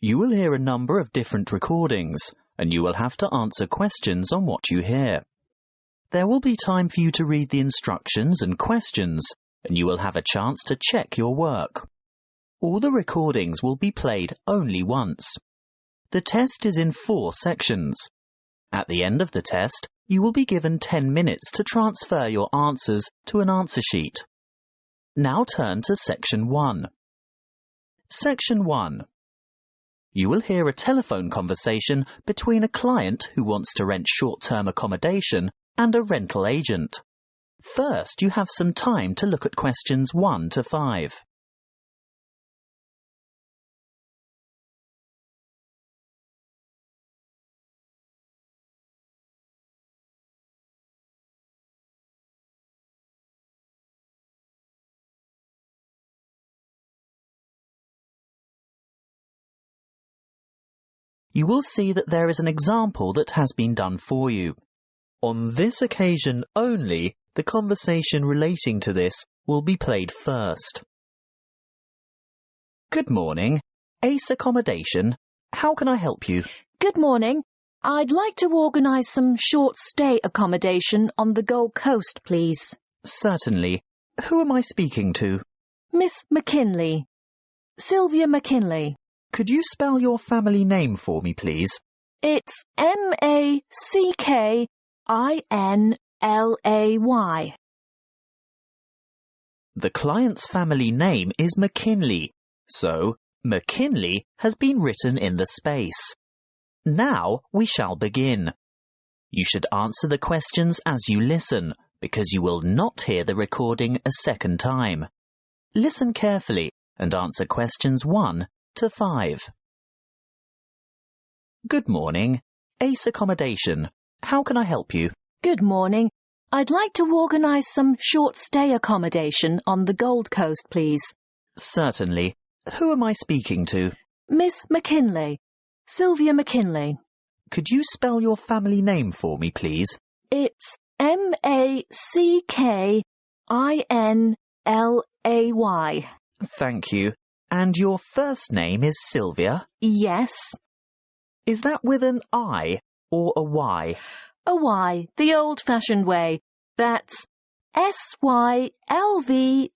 You will hear a number of different recordings, and you will have to answer questions on what you hear. There will be time for you to read the instructions and questions, and you will have a chance to check your work. All the recordings will be played only once. The test is in 4 sections. At the end of the test, you will be given 10 minutes to transfer your answers to an answer sheet. Now turn to Section 1. Section 1. You will hear a telephone conversation between a client who wants to rent short-term accommodation and a rental agent. First, you have some time to look at questions 1 to 5. You will see that there is an example that has been done for you. On this occasion only, the conversation relating to this will be played first. Good morning. Ace Accommodation. How can I help you? Good morning. I'd like to organise some short-stay accommodation on the Gold Coast, please. Certainly. Who am I speaking to? Miss McKinley. Sylvia McKinley. Could you spell your family name for me, please? It's MACKINLAY. The client's family name is McKinley, so McKinley has been written in the space. Now we shall begin. You should answer the questions as you listen, because you will not hear the recording a second time. Listen carefully and answer questions 1 to 5. Good morning. Ace Accommodation. How can I help you? Good morning. I'd like to organise some short-stay accommodation on the Gold Coast, please. Certainly. Who am I speaking to? Miss McKinley. Sylvia McKinley. Could you spell your family name for me, please? It's MACKINLAY. Thank you. And your first name is Sylvia? Yes. Is that with an I or a Y? A Y, the old-fashioned way. That's SYLVIA.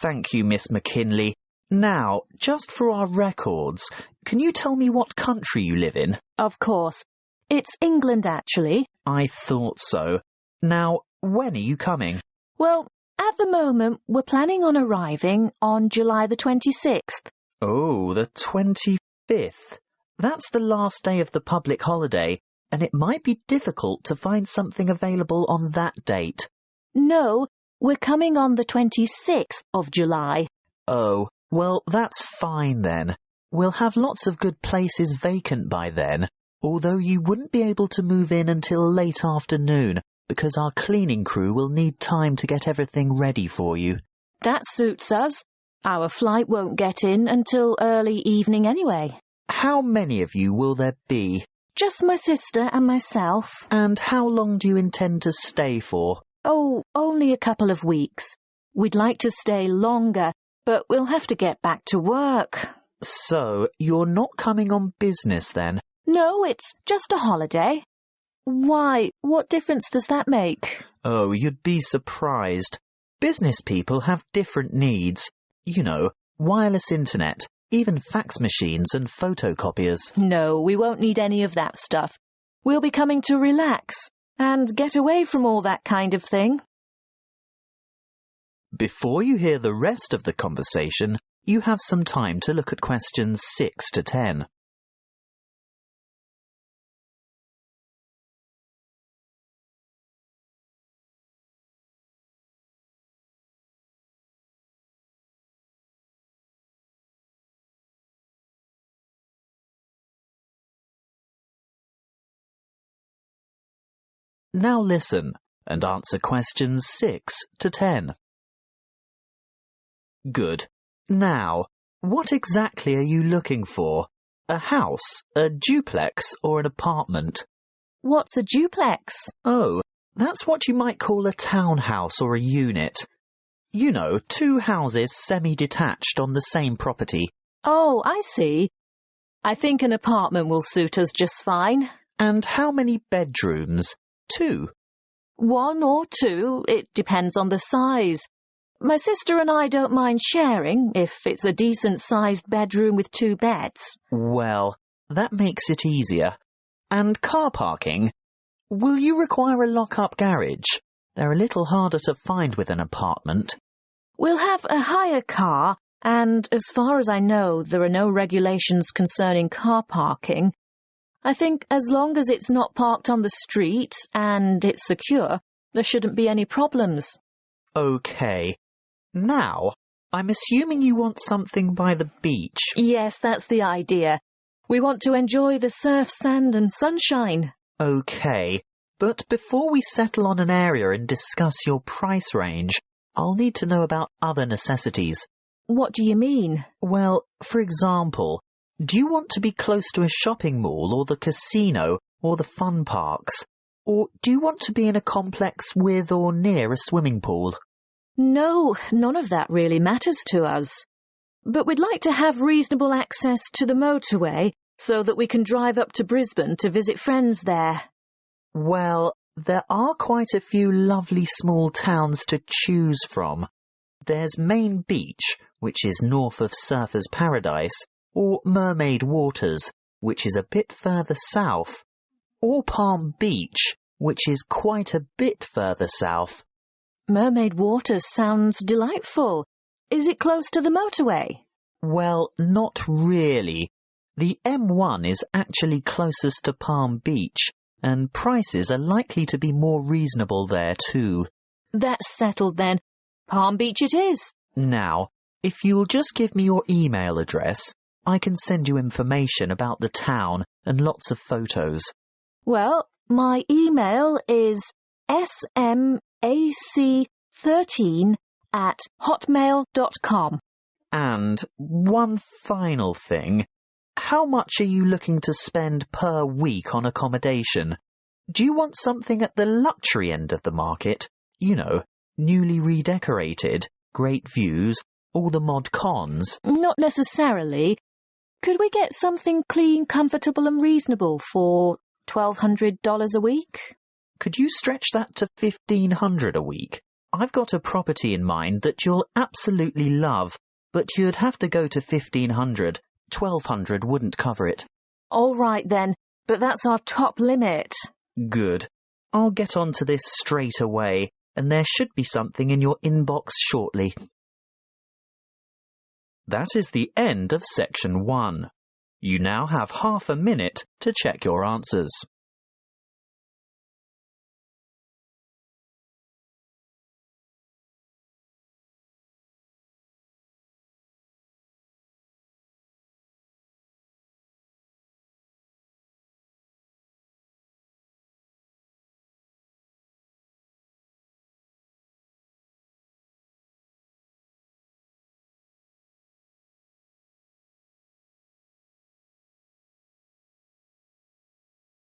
Thank you, Miss McKinley. Now, just for our records, can you tell me what country you live in? Of course. It's England, actually. I thought so. Now, when are you coming? Well, at the moment, we're planning on arriving on July the 26th. Oh, the 25th. That's the last day of the public holiday, and it might be difficult to find something available on that date. No, we're coming on the 26th of July. Oh, well, that's fine then. We'll have lots of good places vacant by then, although you wouldn't be able to move in until late afternoon, because our cleaning crew will need time to get everything ready for you. That suits us. Our flight won't get in until early evening anyway. How many of you will there be? Just my sister and myself. And how long do you intend to stay for? Oh, only a couple of weeks. We'd like to stay longer, but we'll have to get back to work. So, you're not coming on business then? No, it's just a holiday. Why? What difference does that make? Oh, you'd be surprised. Business people have different needs. You know, wireless internet, even fax machines and photocopiers. No, we won't need any of that stuff. We'll be coming to relax and get away from all that kind of thing. Before you hear the rest of the conversation, you have some time to look at questions 6 to 10. Now listen and answer questions 6 to 10. Good. Now, what exactly are you looking for? A house, a duplex, or an apartment? What's a duplex? Oh, that's what you might call a townhouse or a unit. You know, 2 houses semi-detached on the same property. Oh, I see. I think an apartment will suit us just fine. And how many bedrooms? 2. 1 or 2, it depends on the size. My sister and I don't mind sharing if it's a decent-sized bedroom with 2 beds. Well, that makes it easier. And car parking? Will you require a lock-up garage? They're a little harder to find with an apartment. We'll have a hire car, and as far as I know, there are no regulations concerning car parking. I think as long as it's not parked on the street and it's secure, there shouldn't be any problems. OK. Now, I'm assuming you want something by the beach. Yes, that's the idea. We want to enjoy the surf, sand and sunshine. OK, but before we settle on an area and discuss your price range, I'll need to know about other necessities. What do you mean? Well, for example, do you want to be close to a shopping mall or the casino or the fun parks? Or do you want to be in a complex with or near a swimming pool? No, none of that really matters to us. But we'd like to have reasonable access to the motorway so that we can drive up to Brisbane to visit friends there. Well, there are quite a few lovely small towns to choose from. There's Main Beach, which is north of Surfer's Paradise, or Mermaid Waters, which is a bit further south, or Palm Beach, which is quite a bit further south. Mermaid Waters sounds delightful. Is it close to the motorway? Well, not really. The M1 is actually closest to Palm Beach, and prices are likely to be more reasonable there too. That's settled then. Palm Beach it is. Now, if you'll just give me your email address, I can send you information about the town and lots of photos. Well, my email is smac13@hotmail.com. And one final thing. How much are you looking to spend per week on accommodation? Do you want something at the luxury end of the market? You know, newly redecorated, great views, all the mod cons? Not necessarily. Could we get something clean, comfortable and reasonable for $1,200 a week? Could you stretch that to $1,500 a week? I've got a property in mind that you'll absolutely love, but you'd have to go to $1,500. $1,200 wouldn't cover it. All right then, but that's our top limit. Good. I'll get onto this straight away, and there should be something in your inbox shortly. That is the end of section 1. You now have half a minute to check your answers.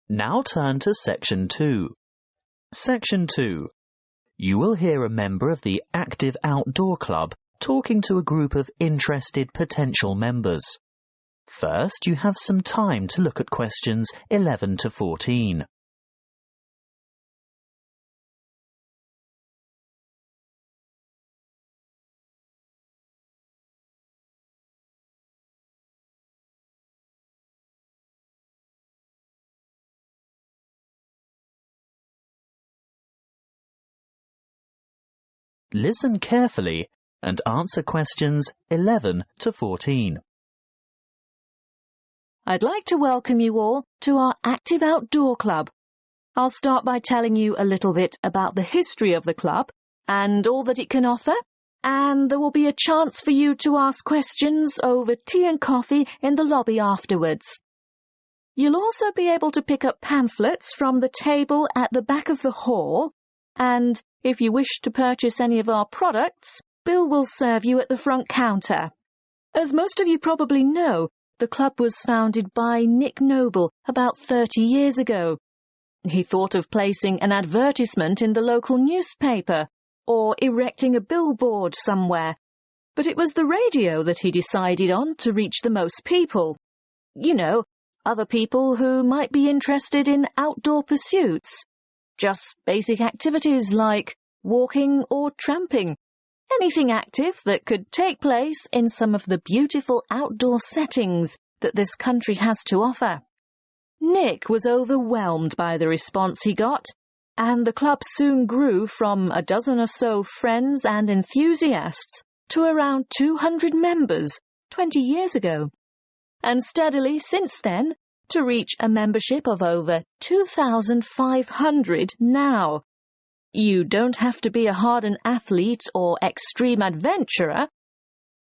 Now turn to Section 2. Section 2. You will hear a member of the Active Outdoor Club talking to a group of interested potential members. First, you have some time to look at questions 11 to 14. Listen carefully and answer questions 11 to 14. I'd like to welcome you all to our Active Outdoor Club. I'll start by telling you a little bit about the history of the club and all that it can offer, and there will be a chance for you to ask questions over tea and coffee in the lobby afterwards. You'll also be able to pick up pamphlets from the table at the back of the hall, and if you wish to purchase any of our products, Bill will serve you at the front counter. As most of you probably know, the club was founded by Nick Noble about 30 years ago. He thought of placing an advertisement in the local newspaper or erecting a billboard somewhere, but it was the radio that he decided on to reach the most people. You know, other people who might be interested in outdoor pursuits. Just basic activities like walking or tramping. Anything active that could take place in some of the beautiful outdoor settings that this country has to offer. Nick was overwhelmed by the response he got, and the club soon grew from a dozen or so friends and enthusiasts to around 200 members 20 years ago, and steadily since then to reach a membership of over 2,500 now. You don't have to be a hardened athlete or extreme adventurer.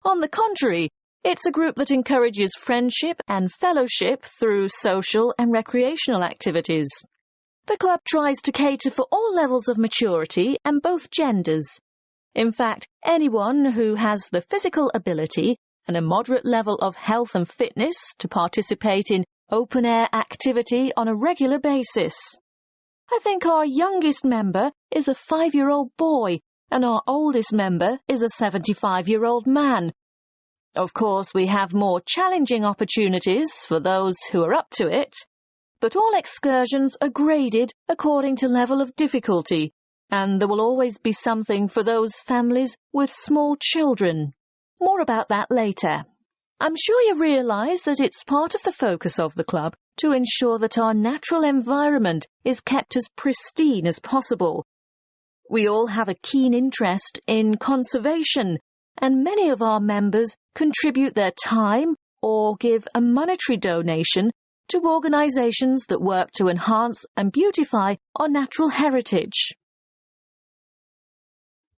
On the contrary, it's a group that encourages friendship and fellowship through social and recreational activities. The club tries to cater for all levels of maturity and both genders. In fact, anyone who has the physical ability and a moderate level of health and fitness to participate in open-air activity on a regular basis. I think our youngest member is a 5-year-old boy and our oldest member is a 75-year-old man. Of course, we have more challenging opportunities for those who are up to it, but all excursions are graded according to level of difficulty, and there will always be something for those families with small children. More about that later. I'm sure you realise that it's part of the focus of the club to ensure that our natural environment is kept as pristine as possible. We all have a keen interest in conservation, and many of our members contribute their time or give a monetary donation to organisations that work to enhance and beautify our natural heritage.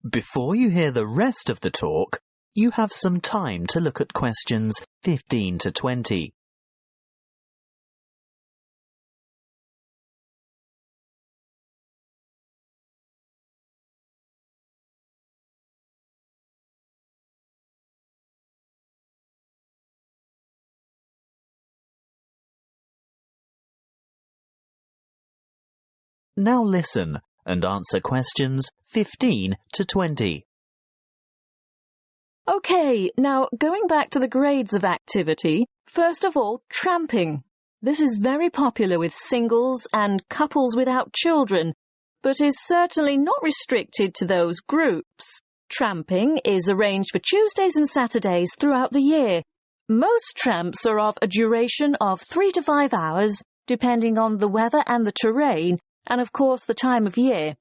Before you hear the rest of the talk, you have some time to look at questions 15 to 20. Now listen and answer questions 15 to 20. OK, now going back to the grades of activity, first of all, tramping. This is very popular with singles and couples without children, but is certainly not restricted to those groups. Tramping is arranged for Tuesdays and Saturdays throughout the year. Most tramps are of a duration of 3 to 5 hours, depending on the weather and the terrain, and of course the time of year.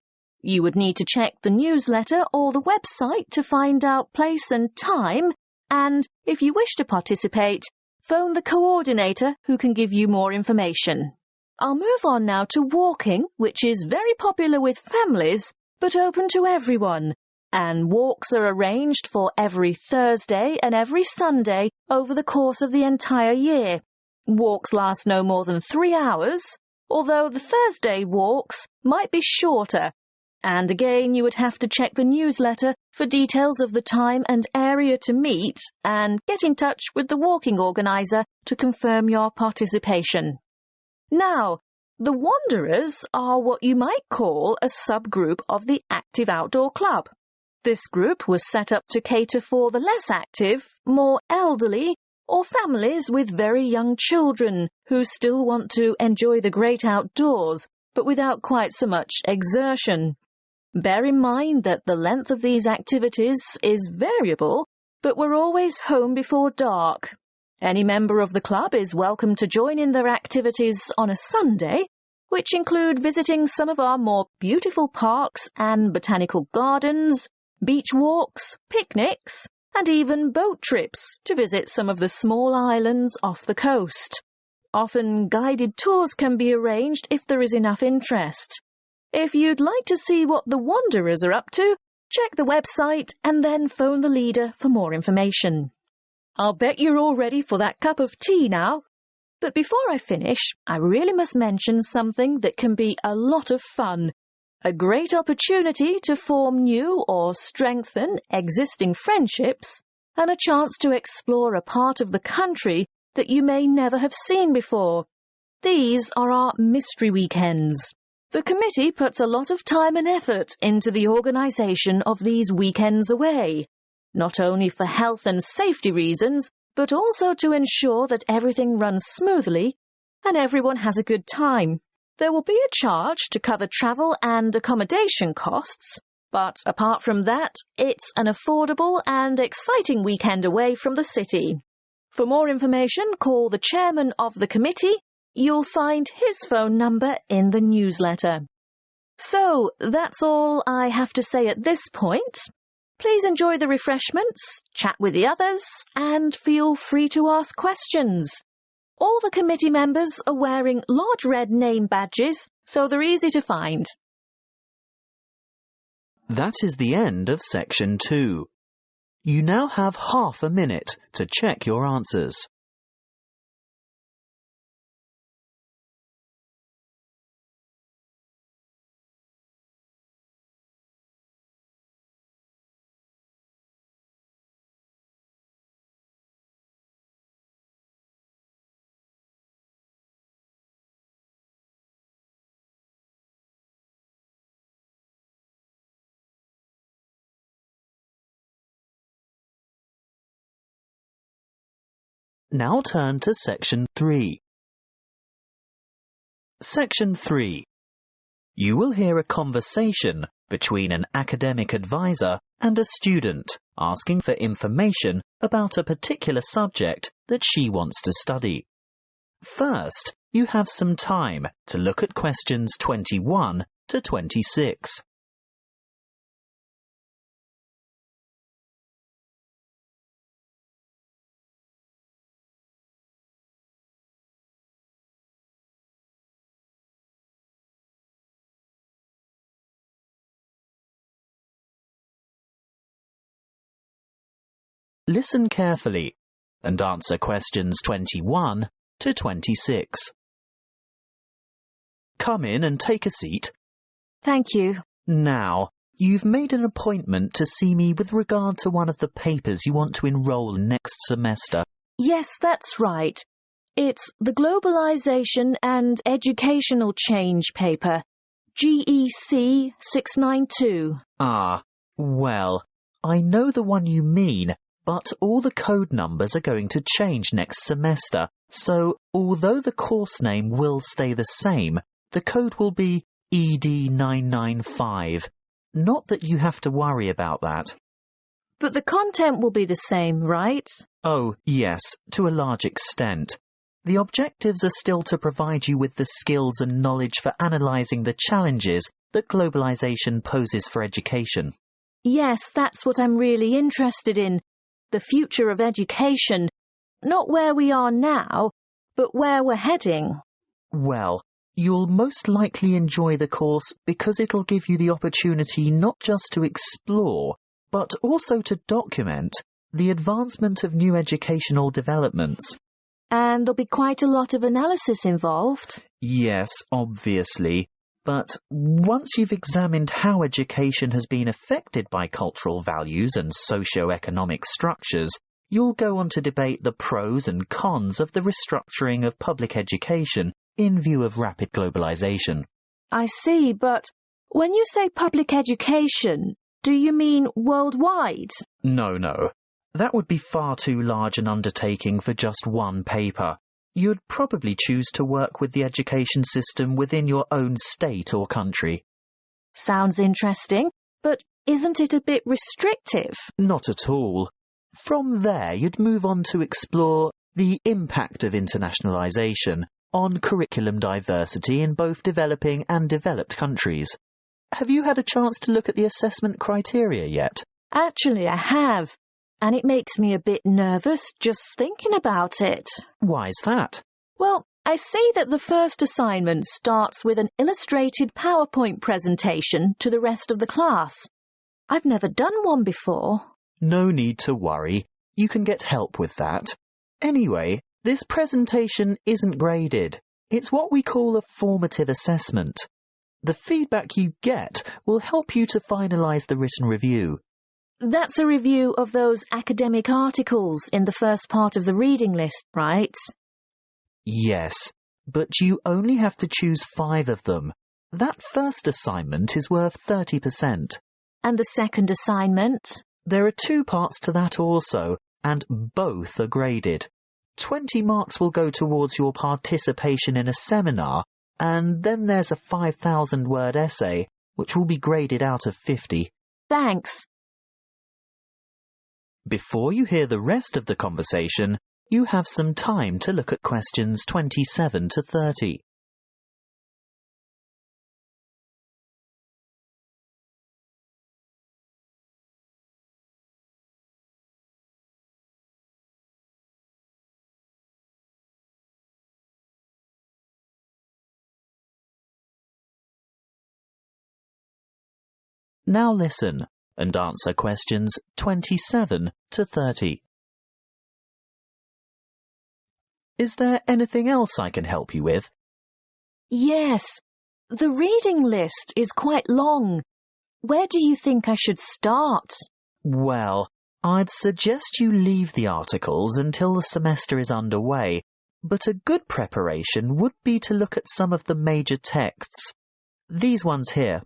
You would need to check the newsletter or the website to find out place and time, and if you wish to participate, phone the coordinator who can give you more information. I'll move on now to walking, which is very popular with families, but open to everyone, and walks are arranged for every Thursday and every Sunday over the course of the entire year. Walks last no more than 3 hours, although the Thursday walks might be shorter. And again, you would have to check the newsletter for details of the time and area to meet and get in touch with the walking organiser to confirm your participation. Now, the Wanderers are what you might call a subgroup of the Active Outdoor Club. This group was set up to cater for the less active, more elderly, or families with very young children who still want to enjoy the great outdoors, but without quite so much exertion. Bear in mind that the length of these activities is variable, but we're always home before dark. Any member of the club is welcome to join in their activities on a Sunday, which include visiting some of our more beautiful parks and botanical gardens, beach walks, picnics, and even boat trips to visit some of the small islands off the coast. Often guided tours can be arranged if there is enough interest. If you'd like to see what the Wanderers are up to, check the website and then phone the leader for more information. I'll bet you're all ready for that cup of tea now. But before I finish, I really must mention something that can be a lot of fun. A great opportunity to form new or strengthen existing friendships, and a chance to explore a part of the country that you may never have seen before. These are our mystery weekends. The committee puts a lot of time and effort into the organisation of these weekends away. not only for health and safety reasons, but also to ensure that everything runs smoothly and everyone has a good time. There will be a charge to cover travel and accommodation costs, but apart from that, it's an affordable and exciting weekend away from the city. For more information, call the chairman of the committee. You'll find his phone number in the newsletter. So, that's all I have to say at this point. Please enjoy the refreshments, chat with the others, and feel free to ask questions. All the committee members are wearing large red name badges, so they're easy to find. That is the end of section 2. You now have half a minute to check your answers. Now turn to section 3. Section 3. You will hear a conversation between an academic advisor and a student asking for information about a particular subject that she wants to study. First, you have some time to look at questions 21 to 26. Listen carefully and answer questions 21 to 26. Come in and take a seat. Thank you. Now, you've made an appointment to see me with regard to one of the papers you want to enrol in next semester. Yes, that's right. It's the Globalisation and Educational Change paper, GEC 692. Ah, well, I know the one you mean, but all the code numbers are going to change next semester, so although the course name will stay the same, the code will be ED995. Not that you have to worry about that. But the content will be the same, right? Oh, yes, to a large extent. The objectives are still to provide you with the skills and knowledge for analysing the challenges that globalisation poses for education. Yes, that's what I'm really interested in. The future of education. Not where we are now, but where we're heading. Well, you'll most likely enjoy the course because it'll give you the opportunity not just to explore, but also to document the advancement of new educational developments. And there'll be quite a lot of analysis involved. Yes, obviously. But once you've examined how education has been affected by cultural values and socio-economic structures, you'll go on to debate the pros and cons of the restructuring of public education in view of rapid globalisation. I see, but when you say public education, do you mean worldwide? No. That would be far too large an undertaking for just one paper. You'd probably choose to work with the education system within your own state or country. Sounds interesting, but isn't it a bit restrictive? Not at all. From there, you'd move on to explore the impact of internationalisation on curriculum diversity in both developing and developed countries. Have you had a chance to look at the assessment criteria yet? Actually, I have. And it makes me a bit nervous just thinking about it. Why's that? Well, I see that the first assignment starts with an illustrated PowerPoint presentation to the rest of the class. I've never done one before. No need to worry. You can get help with that. Anyway, this presentation isn't graded. It's what we call a formative assessment. The feedback you get will help you to finalise the written review. That's a review of those academic articles in the first part of the reading list, right? Yes, but you only have to choose 5 of them. That first assignment is worth 30%. And the second assignment? There are 2 parts to that also, and both are graded. 20 marks will go towards your participation in a seminar, and then there's a 5,000-word essay, which will be graded out of 50. Thanks. Before you hear the rest of the conversation, you have some time to look at questions 27 to 30. Now listen and answer questions 27 to 30. Is there anything else I can help you with? Yes, the reading list is quite long. Where do you think I should start? Well, I'd suggest you leave the articles until the semester is underway, but a good preparation would be to look at some of the major texts. These ones here.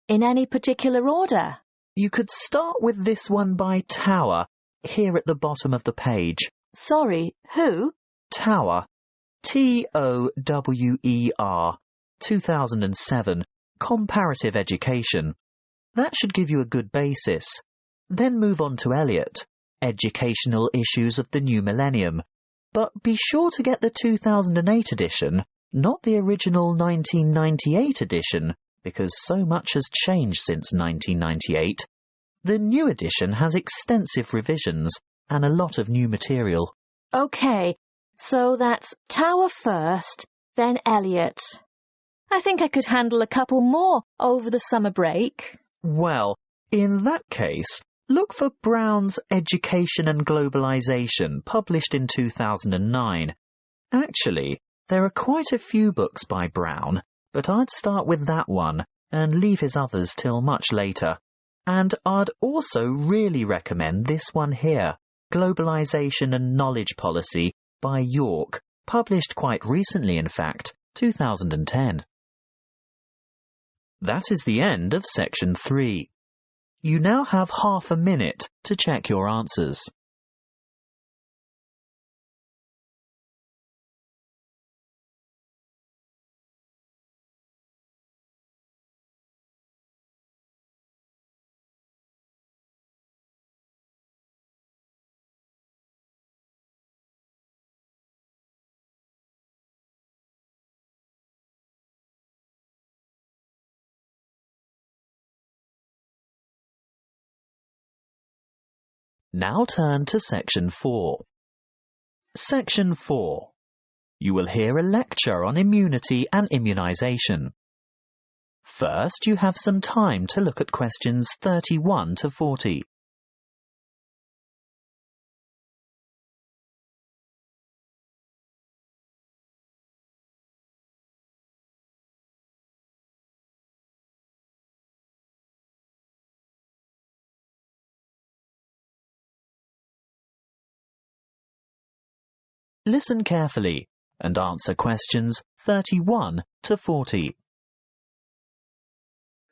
In any particular order? You could start with this one by Tower, here at the bottom of the page. Sorry, who? Tower. Tower, 2007, Comparative Education. That should give you a good basis. Then move on to Eliot, Educational Issues of the New Millennium. But be sure to get the 2008 edition, not the original 1998 edition, because so much has changed since 1998. The new edition has extensive revisions and a lot of new material. OK, so that's Tower first, then Eliot. I think I could handle a couple more over the summer break. Well, in that case, look for Brown's Education and Globalization, published in 2009. Actually, there are quite a few books by Brown, but I'd start with that one and leave his others till much later. And I'd also really recommend this one here, Globalization and Knowledge Policy by York, published quite recently in fact, 2010. That is the end of section 3. You now have half a minute to check your answers. Now turn to Section 4. Section 4. You will hear a lecture on immunity and immunisation. First, you have some time to look at questions 31 to 40. Listen carefully and answer questions 31 to 40.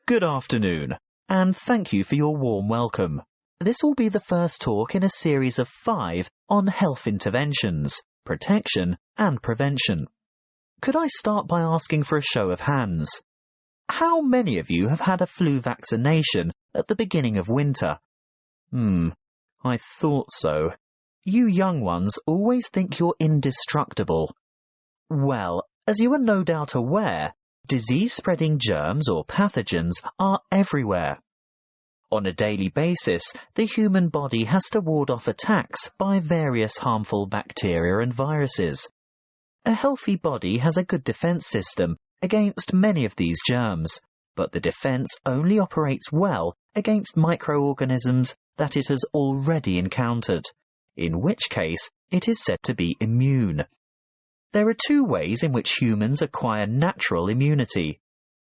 Good afternoon, and thank you for your warm welcome. This will be the first talk in a series of 5 on health interventions, protection and prevention. Could I start by asking for a show of hands? How many of you have had a flu vaccination at the beginning of winter? I thought so. You young ones always think you're indestructible. Well, as you are no doubt aware, disease-spreading germs or pathogens are everywhere. On a daily basis, the human body has to ward off attacks by various harmful bacteria and viruses. A healthy body has a good defense system against many of these germs, but the defense only operates well against microorganisms that it has already encountered, in which case it is said to be immune. There are 2 ways in which humans acquire natural immunity.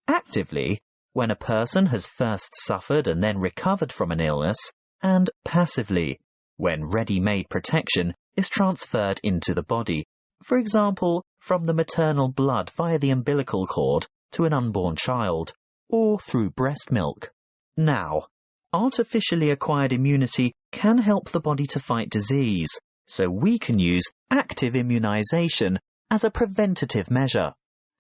Actively, when a person has first suffered and then recovered from an illness, and passively, when ready-made protection is transferred into the body, for example, from the maternal blood via the umbilical cord to an unborn child, or through breast milk. Now, Artificially acquired immunity can help the body to fight disease, so we can use active immunisation as a preventative measure.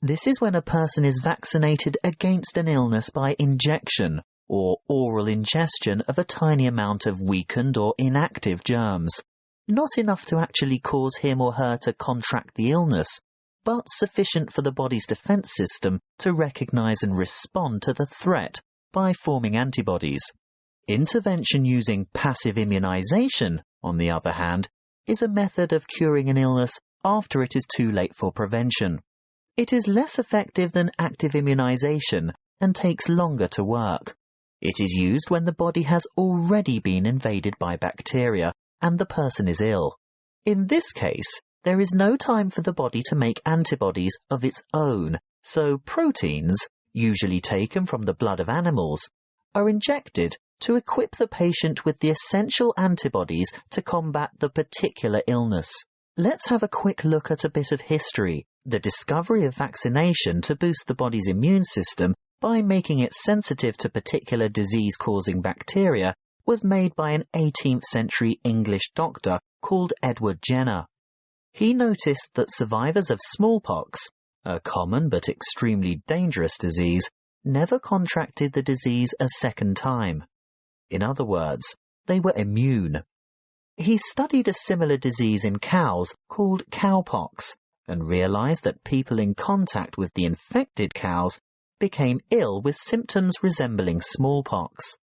This is when a person is vaccinated against an illness by injection or oral ingestion of a tiny amount of weakened or inactive germs. Not enough to actually cause him or her to contract the illness, but sufficient for the body's defence system to recognise and respond to the threat by forming antibodies. Intervention using passive immunisation, on the other hand, is a method of curing an illness after it is too late for prevention. It is less effective than active immunisation and takes longer to work. It is used when the body has already been invaded by bacteria and the person is ill. In this case, there is no time for the body to make antibodies of its own, so proteins, usually taken from the blood of animals, are injected to equip the patient with the essential antibodies to combat the particular illness. Let's have a quick look at a bit of history. The discovery of vaccination to boost the body's immune system by making it sensitive to particular disease-causing bacteria was made by an 18th century English doctor called Edward Jenner. He noticed that survivors of smallpox, a common but extremely dangerous disease, never contracted the disease a second time. In other words, they were immune. He studied a similar disease in cows called cowpox and realized that people in contact with the infected cows became ill with symptoms resembling smallpox.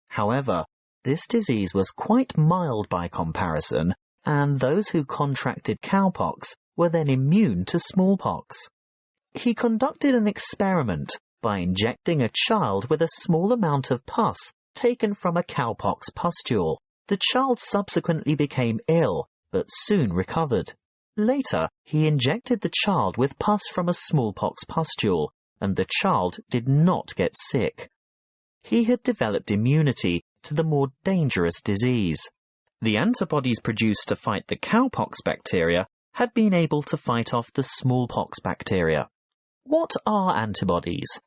However, this disease was quite mild by comparison, and those who contracted cowpox were then immune to smallpox. He conducted an experiment by injecting a child with a small amount of pus taken from a cowpox pustule. The child subsequently became ill, but soon recovered. Later, he injected the child with pus from a smallpox pustule, and the child did not get sick. He had developed immunity to the more dangerous disease. The antibodies produced to fight the cowpox bacteria had been able to fight off the smallpox bacteria. What are antibodies?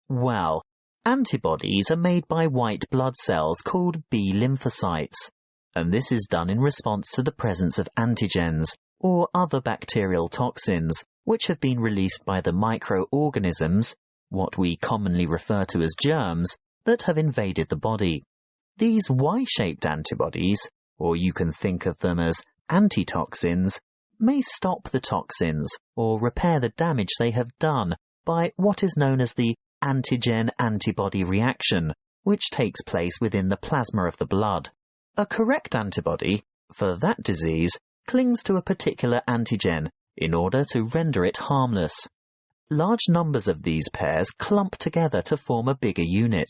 Well, antibodies are made by white blood cells called B lymphocytes, and this is done in response to the presence of antigens, or other bacterial toxins, which have been released by the microorganisms, what we commonly refer to as germs, that have invaded the body. These Y-shaped antibodies, or you can think of them as antitoxins, may stop the toxins or repair the damage they have done by what is known as the antigen-antibody reaction, which takes place within the plasma of the blood. A correct antibody, for that disease, clings to a particular antigen in order to render it harmless. Large numbers of these pairs clump together to form a bigger unit.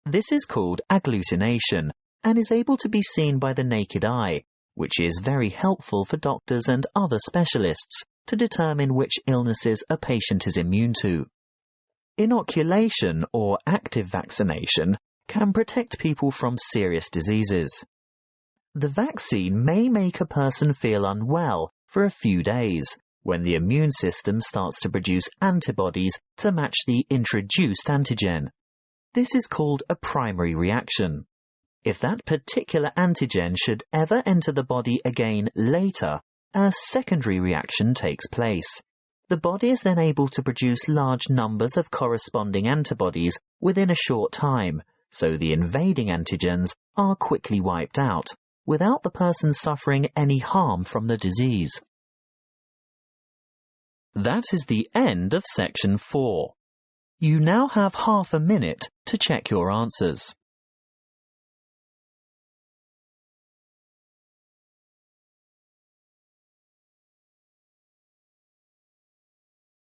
This is called agglutination and is able to be seen by the naked eye, which is very helpful for doctors and other specialists to determine which illnesses a patient is immune to. Inoculation or active vaccination can protect people from serious diseases. The vaccine may make a person feel unwell for a few days when the immune system starts to produce antibodies to match the introduced antigen. This is called a primary reaction. If that particular antigen should ever enter the body again later, a secondary reaction takes place. The body is then able to produce large numbers of corresponding antibodies within a short time, so the invading antigens are quickly wiped out, without the person suffering any harm from the disease. That is the end of section 4. You now have half a minute to check your answers.